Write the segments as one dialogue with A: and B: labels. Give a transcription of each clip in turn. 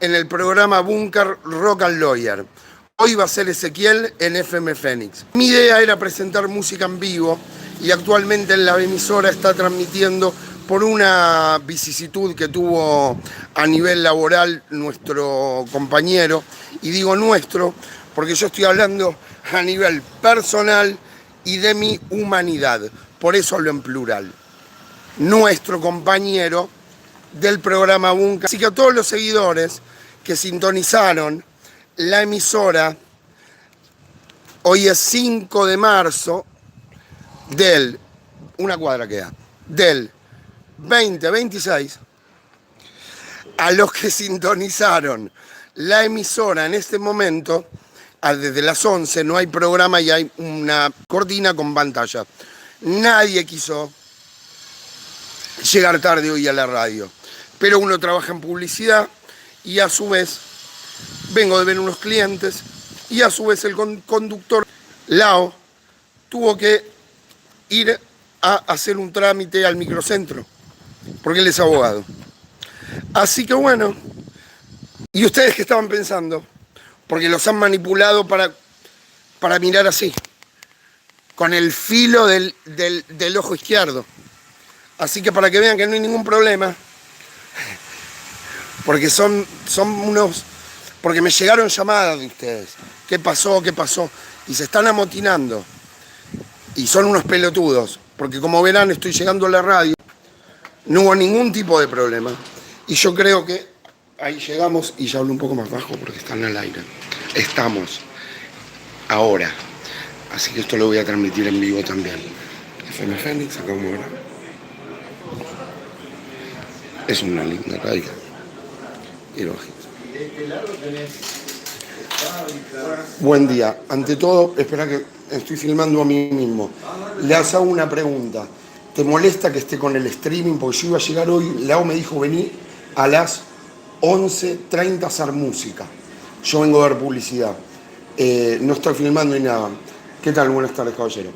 A: en el programa Búnker Rock and Lawyer. Hoy va a ser Ezequiel en FM Fénix. Mi idea era presentar música en vivo y actualmente en la emisora está transmitiendo por una vicisitud que tuvo a nivel laboral nuestro compañero, y digo nuestro porque yo estoy hablando a nivel personal y de mi humanidad, por eso hablo en plural. Nuestro compañero del programa Búnker. Así que a todos los seguidores que sintonizaron la emisora, hoy es 5 de marzo una cuadra queda, del 2026, a los que sintonizaron la emisora en este momento, desde las 11 no hay programa y hay una cortina con pantalla. Nadie quiso llegar tarde hoy a la radio, pero uno trabaja en publicidad y a su vez vengo de ver unos clientes y a su vez el conductor Lao tuvo que ir a hacer un trámite al microcentro porque él es abogado. Así que bueno, ¿y ustedes qué estaban pensando? Porque los han manipulado para mirar así, con el filo del ojo izquierdo. Así que para que vean que no hay ningún problema, porque son unos... Porque me llegaron llamadas de ustedes. ¿Qué pasó? ¿Qué pasó? Y se están amotinando. Y son unos pelotudos. Porque como verán, estoy llegando a la radio. No hubo ningún tipo de problema. Y yo creo que ahí llegamos, y ya hablo un poco más bajo porque están al aire. Estamos ahora. Así que esto lo voy a transmitir en vivo también. FM Fénix, acá como verán. Es una linda radio. Y lo bajito. Buen día. Ante todo, espera que estoy filmando a mí mismo. Le hago una pregunta. ¿Te molesta que esté con el streaming? Porque yo iba a llegar hoy, Lau me dijo vení a las 11:30 a hacer música. Yo vengo a ver publicidad. No estoy filmando ni nada. ¿Qué tal? Buenas tardes, caballero.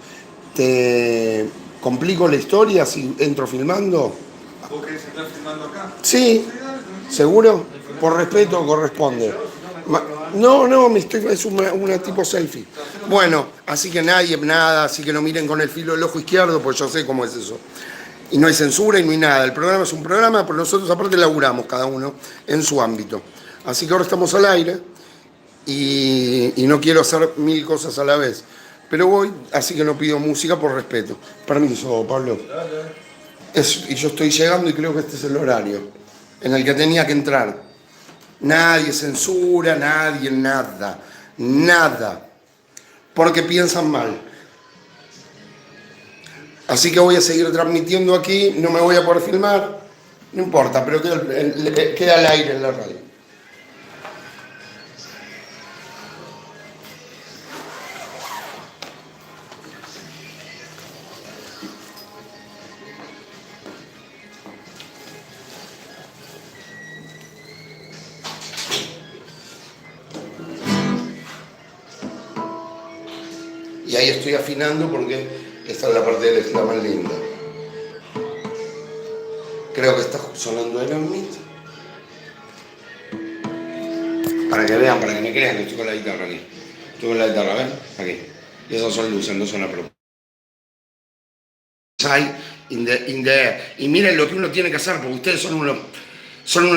A: ¿Te complico la historia si entro filmando?
B: ¿Vos querés estar filmando acá?
A: Sí. ¿Seguro? Por respeto corresponde. No, es una tipo selfie. Bueno, así que nadie, nada, así que no miren con el filo del ojo izquierdo, pues yo sé cómo es eso. Y no hay censura y no hay nada. El programa es un programa, pero nosotros aparte laburamos cada uno en su ámbito. Así que ahora estamos al aire y no quiero hacer 1000 cosas a la vez. Pero voy, así que no pido música por respeto. Permiso, Pablo. Y yo estoy llegando y creo que este es el horario en el que tenía que entrar. Nadie censura, nadie, nada. Porque piensan mal. Así que voy a seguir transmitiendo aquí, no me voy a poder filmar, no importa, pero queda al aire en la radio. Y ahí estoy afinando porque esta es la parte de la más linda. Creo que está sonando Aerosmith. Para que vean, para que me crean que estoy con la guitarra aquí. Estoy con la guitarra, ¿ven? Aquí. Y esas son luces, no son la propia. In the air. Y miren lo que uno tiene que hacer, porque ustedes son unos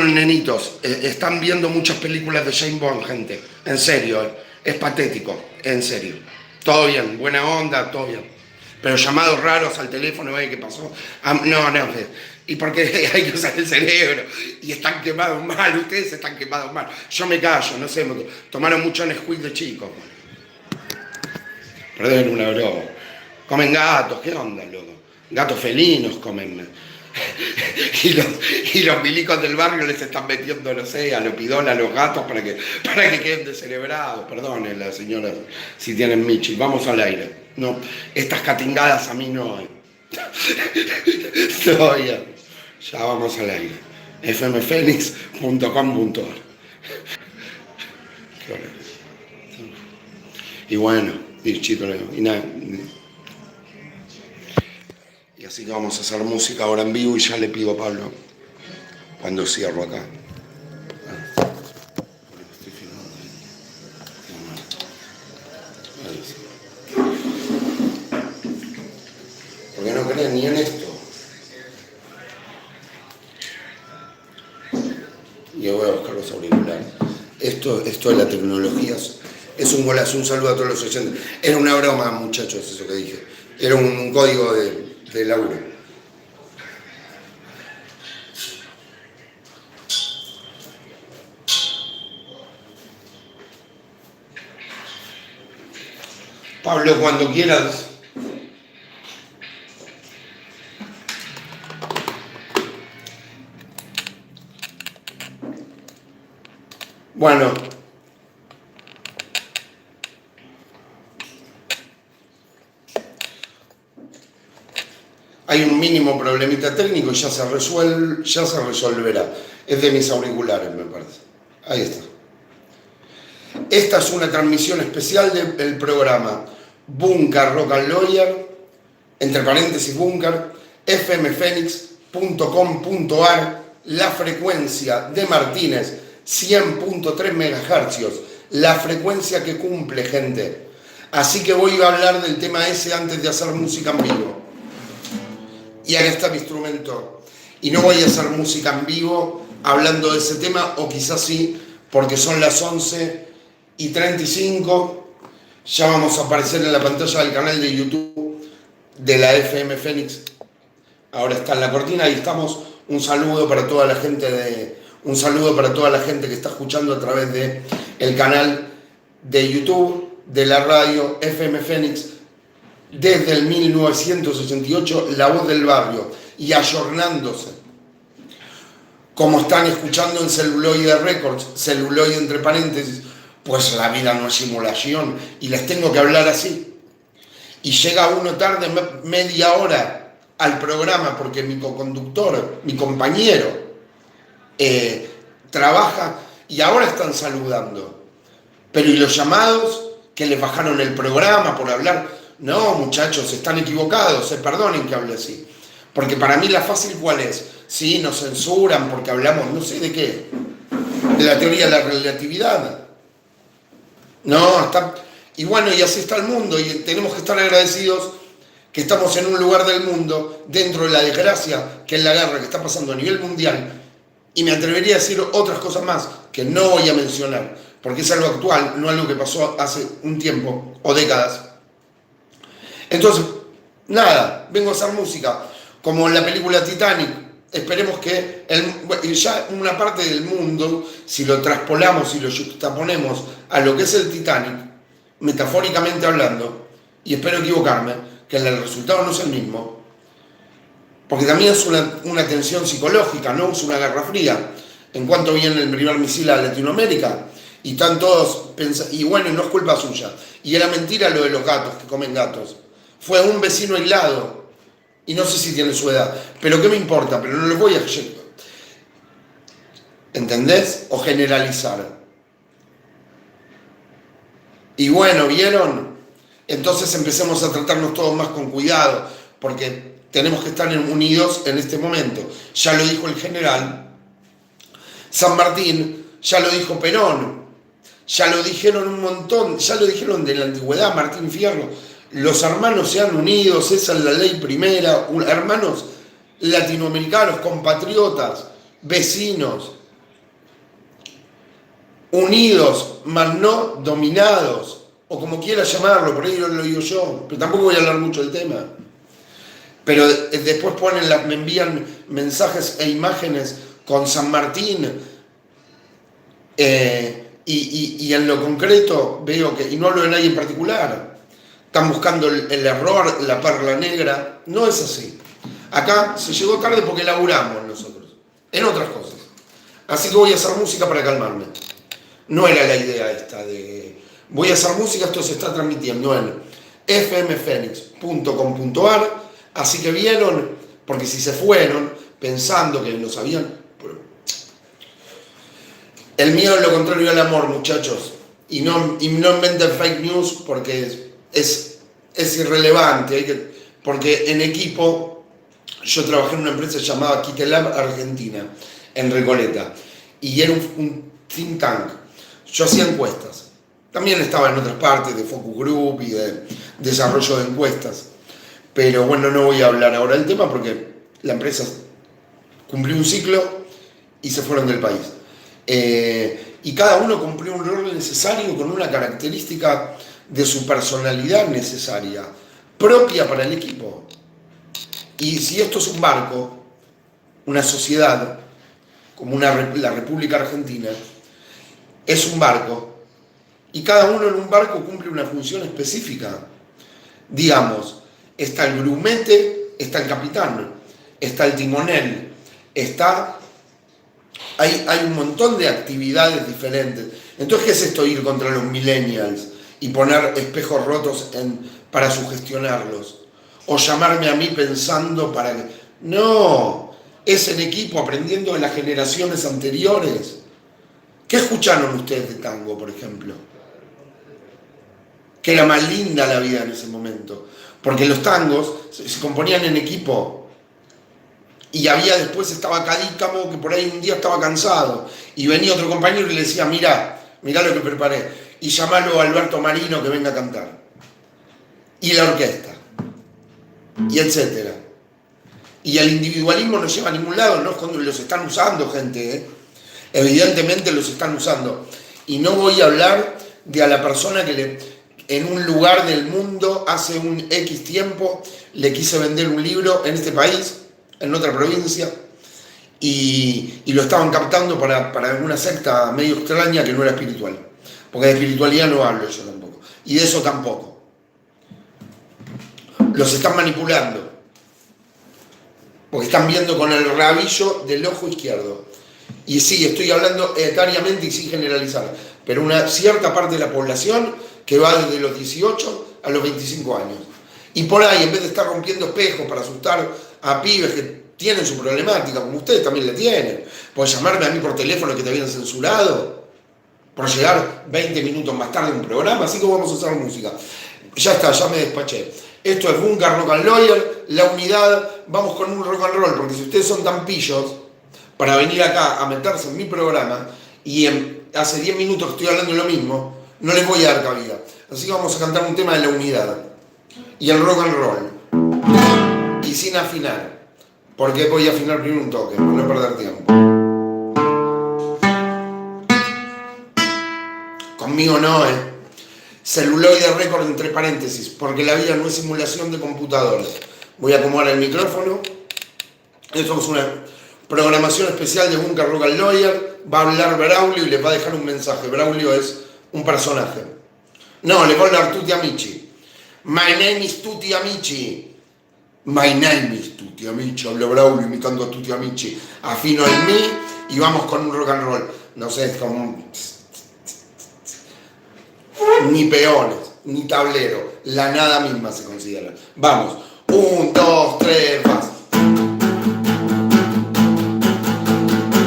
A: nenitos. Están viendo muchas películas de James Bond, gente. En serio, es patético, en serio. Todo bien, buena onda, todo bien. Pero llamados raros al teléfono, ¿qué pasó? No. Y porque hay que usar el cerebro. Y están quemados mal, ustedes están quemados mal. Yo me callo, no sé, tomaron mucho Nesquik de chicos. Perdón, una broma. Comen gatos, ¿qué onda, loco? Gatos felinos comen. Y los milicos del barrio les están metiendo, no sé, a lopidol a los gatos para que queden descerebrados. Perdone la señora si tienen michi. Vamos al aire. No, estas catingadas a mí no. No, ya vamos al aire. fmfenix.com.ar. Y bueno, bichito, y nada. Y así que vamos a hacer música ahora en vivo y ya le pido a Pablo cuando cierro acá. creen ni en esto. Y voy a buscar los auriculares. Esto de la tecnología es un golazo. Un saludo a todos los oyentes. Era una broma, muchachos, eso que dije. Era un código de laburo. Pablo, cuando quieras. Bueno. Hay un mínimo problemita técnico y ya se resolverá. Es de mis auriculares, me parece. Ahí está. Esta es una transmisión especial del programa Bunker Rock and Lawyer, entre paréntesis Bunker, fmfenix.com.ar, la frecuencia de Martínez, 100.3 MHz, la frecuencia que cumple, gente. Así que voy a hablar del tema ese antes de hacer música en vivo. Y acá está mi instrumento. Y no voy a hacer música en vivo hablando de ese tema, o quizás sí, porque son las 11:35. Ya vamos a aparecer en la pantalla del canal de YouTube de la FM Fénix. Ahora está en la cortina y estamos. Un saludo para toda la gente que está escuchando a través de el canal de YouTube de la radio FM Fénix. Desde el 1988, la voz del barrio, y ayornándose, como están escuchando en Celuloide Records, celuloide entre paréntesis, pues la vida no es simulación, y les tengo que hablar así. Y llega uno tarde media hora al programa porque mi coconductor, mi compañero, trabaja, y ahora están saludando. Pero ¿y los llamados que les bajaron el programa por hablar? No, muchachos, están equivocados, perdonen que hable así. Porque para mí la fácil, ¿cuál es? Sí, nos censuran porque hablamos, no sé de qué, de la teoría de la relatividad. No, y bueno, y así está el mundo, y tenemos que estar agradecidos que estamos en un lugar del mundo, dentro de la desgracia, que es la guerra que está pasando a nivel mundial, y me atrevería a decir otras cosas más, que no voy a mencionar, porque es algo actual, no algo que pasó hace un tiempo, o décadas. Entonces, nada, vengo a hacer música, como en la película Titanic. Esperemos que ya una parte del mundo, si lo traspolamos y lo juxtaponemos a lo que es el Titanic, metafóricamente hablando, y espero equivocarme, que el resultado no es el mismo, porque también es una tensión psicológica, no es una guerra fría. En cuanto viene el primer misil a Latinoamérica, y están todos pensando, y bueno, no es culpa suya, y era mentira lo de los gatos que comen gatos. Fue un vecino aislado, y no sé si tiene su edad, pero ¿qué me importa? Pero no lo voy a... ¿Entendés? O generalizar. Y bueno, ¿vieron? Entonces empecemos a tratarnos todos más con cuidado, porque tenemos que estar unidos en este momento. Ya lo dijo el general San Martín, ya lo dijo Perón, ya lo dijeron un montón, ya lo dijeron de la antigüedad, Martín Fierro. Los hermanos se han unido, esa es la ley primera, hermanos latinoamericanos, compatriotas, vecinos, unidos, mas no dominados, o como quiera llamarlo, por ahí lo digo yo, pero tampoco voy a hablar mucho del tema. Pero después me envían mensajes e imágenes con San Martín, y en lo concreto veo que, y no hablo de nadie en particular, están buscando el error, la perla negra. No es así. Acá se llegó tarde porque laburamos nosotros, en otras cosas. Así que voy a hacer música para calmarme. No era la idea esta de... Voy a hacer música, esto se está transmitiendo en fmfenix.com.ar. Así que vieron, porque si se fueron pensando que nos habían... El miedo es lo contrario al amor, muchachos. Y no inventen fake news porque es irrelevante. Porque en equipo, yo trabajé en una empresa llamada Kitelab Argentina, en Recoleta. Y era un think tank. Yo hacía encuestas. También estaba en otras partes de focus group y de desarrollo de encuestas. Pero bueno, no voy a hablar ahora del tema porque la empresa cumplió un ciclo y se fueron del país. Y cada uno cumplió un rol necesario con una característica de su personalidad necesaria, propia para el equipo. Y si esto es un barco, una sociedad, como la República Argentina, es un barco, y cada uno en un barco cumple una función específica. Digamos, está el grumete, está el capitán, está el timonel, hay un montón de actividades diferentes. Entonces, ¿qué es esto ir contra los millennials y poner espejos rotos para sugestionarlos? O llamarme a mí pensando para que... No, es en equipo, aprendiendo de las generaciones anteriores. ¿Qué escucharon ustedes de tango, por ejemplo? Que era más linda la vida en ese momento. Porque los tangos se componían en equipo. Y después estaba Cadícamo, que por ahí un día estaba cansado. Y venía otro compañero y le decía, mirá lo que preparé. Y llamalo a Alberto Marino que venga a cantar. Y la orquesta. Y etcétera. Y el individualismo no lleva a ningún lado, no es cuando los están usando, gente, Evidentemente los están usando. Y no voy a hablar de a la persona que en un lugar del mundo hace un X tiempo le quise vender un libro en este país, en otra provincia, y lo estaban captando para alguna secta medio extraña que no era espiritual. Porque de espiritualidad no hablo yo tampoco. Y de eso tampoco. Los están manipulando. Porque están viendo con el rabillo del ojo izquierdo. Y sí, estoy hablando etariamente y sin generalizar, pero una cierta parte de la población que va desde los 18 a los 25 años. Y por ahí, en vez de estar rompiendo espejos para asustar a pibes que tienen su problemática, como ustedes también la tienen, por llamarme a mí por teléfono que te habían censurado, por llegar 20 minutos más tarde a un programa, así que vamos a usar música. Ya está, ya me despaché. Esto es Bunker Rock and Lawyer, La Unidad, vamos con un rock and roll, porque si ustedes son tan pillos para venir acá a meterse en mi programa y hace 10 minutos que estoy hablando de lo mismo, no les voy a dar cabida. Así que vamos a cantar un tema de La Unidad y el rock and roll. Y sin afinar, porque voy a afinar primero un toque, para no perder tiempo. Conmigo no, Celuloide Record entre paréntesis, porque la vida no es simulación de computadores. Voy a acomodar el micrófono. Esto es una programación especial de Bunker Rock and Lawyer. Va a hablar Braulio y les va a dejar un mensaje. Braulio es un personaje. No, le va a hablar Tutti Amici. My name is Tutti Amici. My name is Tutti Amici. Habla Braulio imitando a Tutti Amici. Afino el mi y vamos con un rock and roll. No sé, es como... Ni peones, ni tablero. La nada misma se considera. Vamos. 1, 2, 3, vas.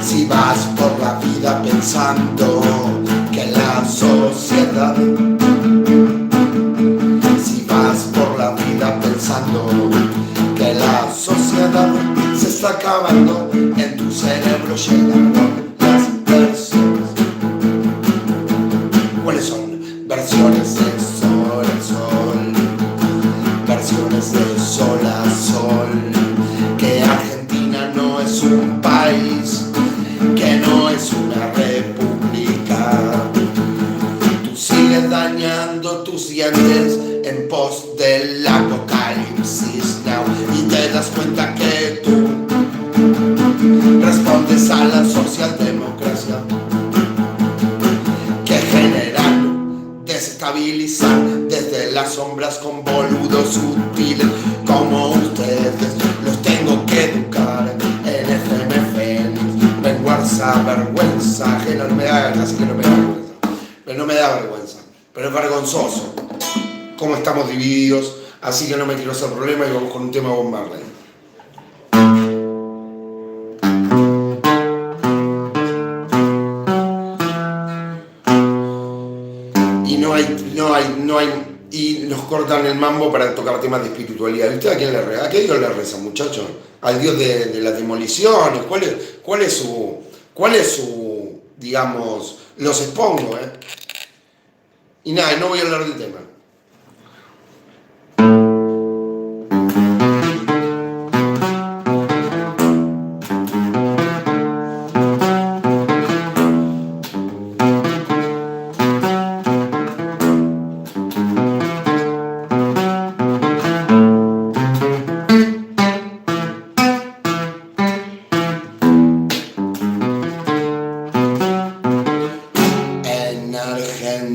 A: Si vas por la vida pensando que la sociedad, si vas por la vida pensando que la sociedad se está acabando, en tu cerebro llegaron las versiones. ¿Cuáles son? Versiones de sol a sol, versiones de sol a sol, que Argentina no es un país, que no es una república. Tú sigues dañando tus dientes en pos del apocalipsis now, y te das cuenta que tú respondes a la socialdemocracia, que generan desestabilizar desde las sombras con boludos sutiles como ustedes. Los tengo que educar en FM Fénix, vergüenza, ajena, no me da, casi que no me da vergüenza, pero no me da vergüenza, pero es vergonzoso cómo estamos divididos, así que no me quiero hacer problema y vamos con un tema Bob Marley. Y nos cortan el mambo para tocar temas de espiritualidad. ¿Y usted a quién le reza? ¿A qué Dios le reza, muchachos? ¿Al Dios de las demoliciones? ¿Cuál es su, digamos, los expongo, Y nada, no voy a hablar del tema.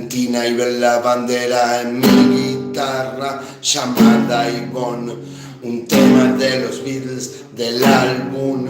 A: Argentina y ver la bandera en mi guitarra llamada Ivonne, un tema de los Beatles del álbum.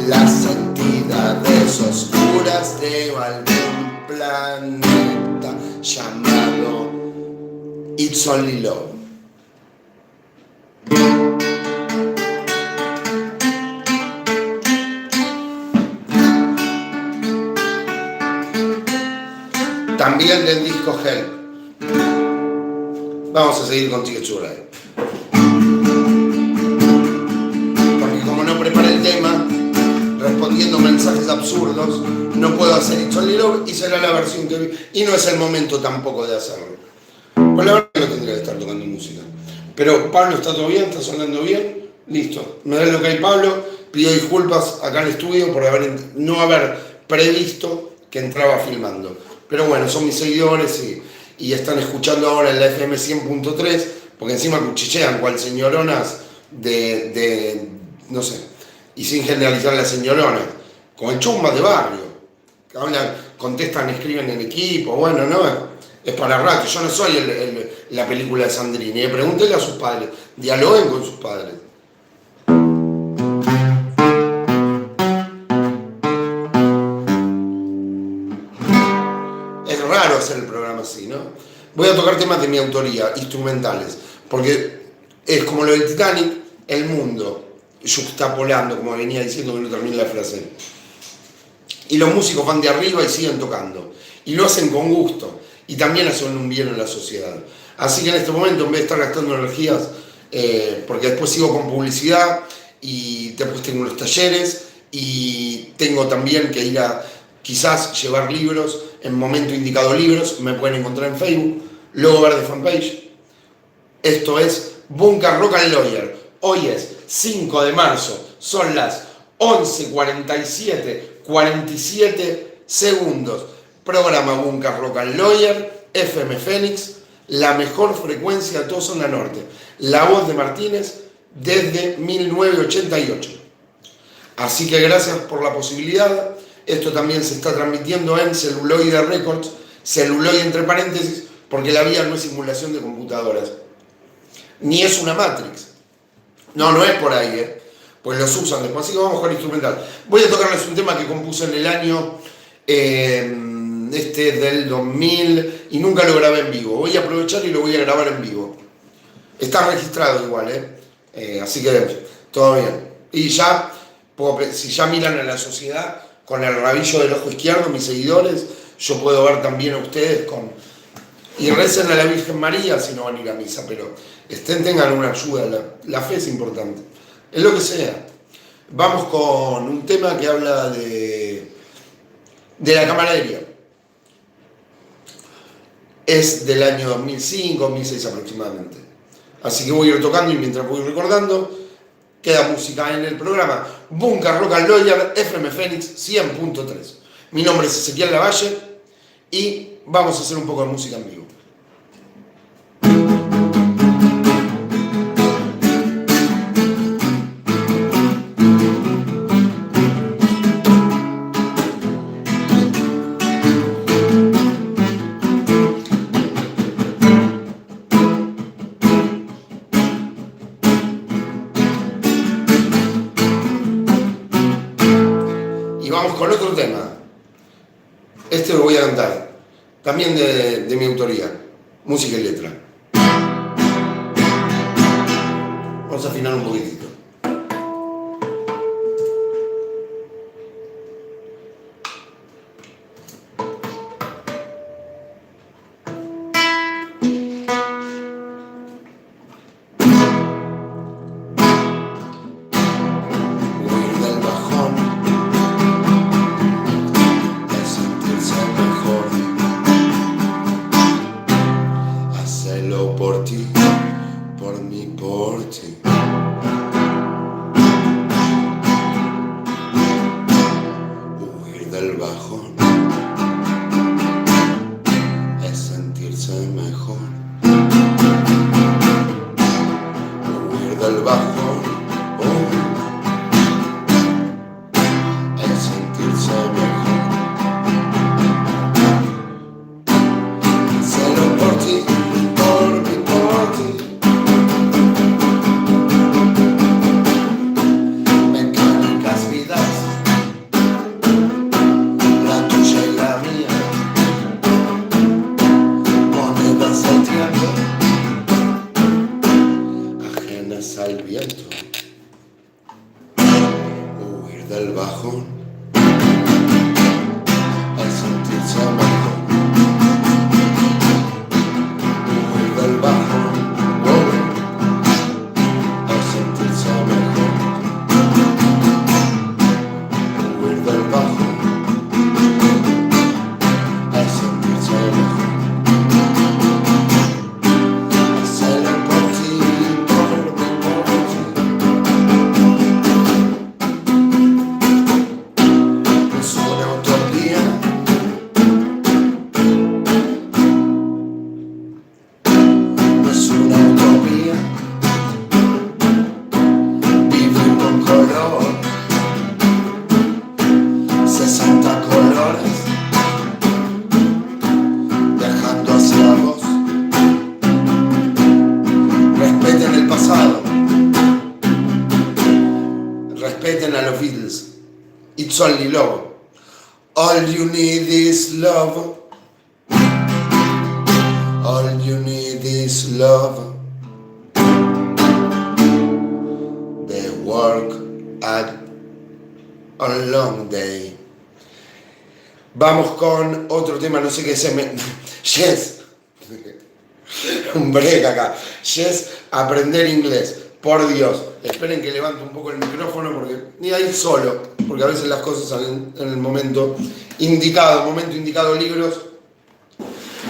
A: Las entidades oscuras de algún planeta llamado It's Only Love. También del disco Help. Vamos a seguir con Ticket to Ride. Porque como no preparé el tema, respondiendo mensajes absurdos, no puedo hacer It's Only Love y será la versión que vi. Y no es el momento tampoco de hacerlo. Pues la verdad que no tendría que estar tocando música. Pero Pablo, ¿está todo bien? ¿Está sonando bien? Listo. Me da lo que hay, Pablo. Pido disculpas acá en el estudio por no haber previsto que entraba filmando. Pero bueno, son mis seguidores y están escuchando ahora en la FM 100.3, porque encima cuchichean cual señoronas no sé, y sin generalizar las señoronas, con chumbas de barrio, que hablan, contestan, escriben en equipo, bueno, no, es para rato. Yo no soy la película de Sandrini, pregúntenle a sus padres, dialoguen con sus padres. Es raro hacer el programa así, ¿no? Voy a tocar temas de mi autoría, instrumentales, porque es como lo del Titanic, el mundo yuxtapolando, como venía diciendo, que no termine la frase. Y los músicos van de arriba y siguen tocando. Y lo hacen con gusto. Y también hacen un bien en la sociedad. Así que en este momento, en vez de estar gastando energías, porque después sigo con publicidad, y después tengo unos talleres, y tengo también que ir a quizás llevar libros, en momento indicado libros, me pueden encontrar en Facebook, Logo Verde Fanpage. Esto es Bunker Rock and Lawyer. Hoy es 5 de marzo, son las 11:47 segundos. Programa Bunker Rock and Lawyer, FM Fénix, la mejor frecuencia de toda zona norte. La voz de Martínez desde 1988. Así que gracias por la posibilidad. Esto también se está transmitiendo en Celuloide Records, celuloide entre paréntesis, porque la vida no es simulación de computadoras, ni es una Matrix. No es por ahí, pues los usan después. Así que vamos con el instrumental. Voy a tocarles un tema que compuse en el año del 2000 y nunca lo grabé en vivo. Voy a aprovechar y lo voy a grabar en vivo. Está registrado igual, así que todo bien. Y ya, si ya miran a la sociedad con el rabillo del ojo izquierdo, mis seguidores, yo puedo ver también a ustedes y recen a la Virgen María si no van a ir a misa, pero tengan una ayuda, la fe es importante, es lo que sea. Vamos con un tema que habla de la camaradería. Es del año 2005, 2006 aproximadamente. Así que voy a ir tocando y mientras voy recordando, queda música en el programa Bunker Rock and Lawyer, FM Fénix 100.3. Mi nombre es Ezequiel Lavalle y vamos a hacer un poco de música en vivo. Vamos con otro tema. Este lo voy a cantar. También de mi autoría. Música y letra. Vamos a afinar un poquitito. Por ti, por mí, por ti. Huir del bajón es sentirse mejor. Huir del bajón es sentirse mejor. Hacerlo por ti. Al viento, huir del bajón, al sentirse mejor, huir del bajón, al sentirse mejor, huir del bajón, al sentirse mejor. Respeten a los Beatles. It's only love. All you need is love. All you need is love. They work at a long day. Vamos con otro tema, no sé qué se me... Yes. Un break acá. Yes, aprender inglés. Por Dios, esperen que levante un poco el micrófono porque ni ahí solo, porque a veces las cosas salen en el momento indicado, libros.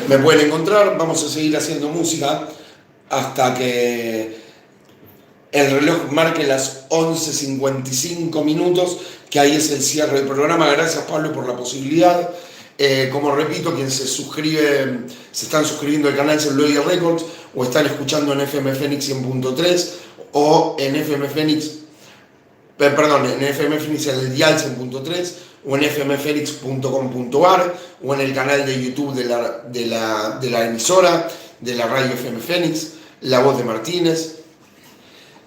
A: Me pueden encontrar, vamos a seguir haciendo música hasta que el reloj marque las 11:55 minutos, que ahí es el cierre del programa. Gracias, Pablo, por la posibilidad. Como repito, quien se están suscribiendo al canal Celuloide Records o están escuchando en FM Fénix 100.3 o en FM Fénix, en FM Fénix en el dial 100.3 o en fmfenix.com.ar o en el canal de YouTube de la emisora, de la radio FM Fénix, La Voz de Martínez.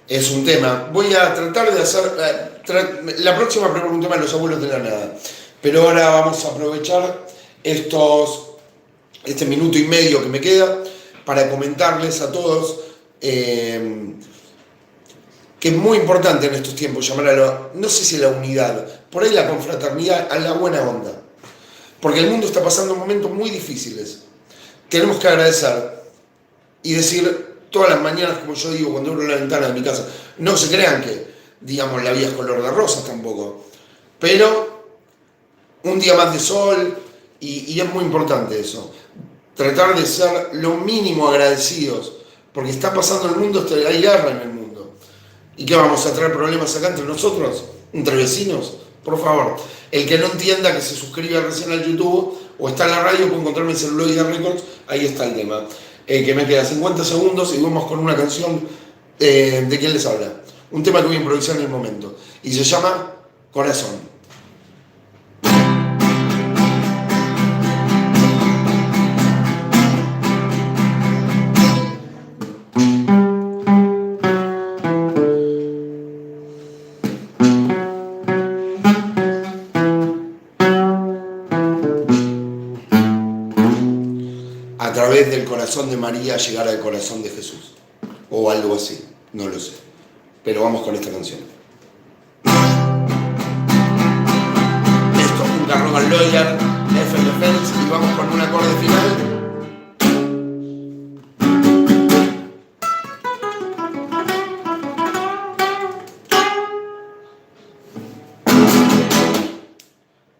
A: Es un tema. Voy a tratar de hacer... la próxima pregunta de los abuelos de la nada. Pero ahora vamos a aprovechar este minuto y medio que me queda para comentarles a todos que es muy importante en estos tiempos llamar no sé si a la unidad, por ahí la confraternidad, a la buena onda. Porque el mundo está pasando momentos muy difíciles. Tenemos que agradecer y decir todas las mañanas, como yo digo cuando abro la ventana de mi casa, no se crean que, digamos, la vida es color de rosas tampoco. Pero un día más de sol y es muy importante eso. Tratar de ser lo mínimo agradecidos, porque está pasando en el mundo, hay guerra en el mundo. ¿Y qué vamos a traer problemas acá entre nosotros? ¿Entre vecinos? Por favor, el que no entienda que se suscriba recién al YouTube o está en la radio puede encontrarme en Celuloide Records, ahí está el tema. Que me queda 50 segundos y vamos con una canción de quién les habla. Un tema que voy a improvisar en el momento y se llama Corazón. través del corazón de María llegar al corazón de Jesús. O algo así, no lo sé. Pero vamos con esta canción. Esto es Punka Rock and Lawyer, FM Fels, y vamos con un acorde final.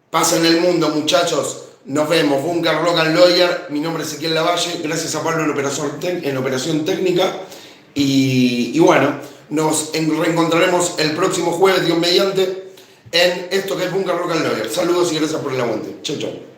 A: Pasa en el mundo, muchachos. Nos vemos. Punka Rock and Lawyer. Mi nombre es Ezequiel Lavalle. Gracias a Pablo en operación técnica. Y bueno, nos reencontraremos el próximo jueves, Dios mediante, en esto que es Punka Rock and Lawyer. Saludos y gracias por el aguante. Chau, chau.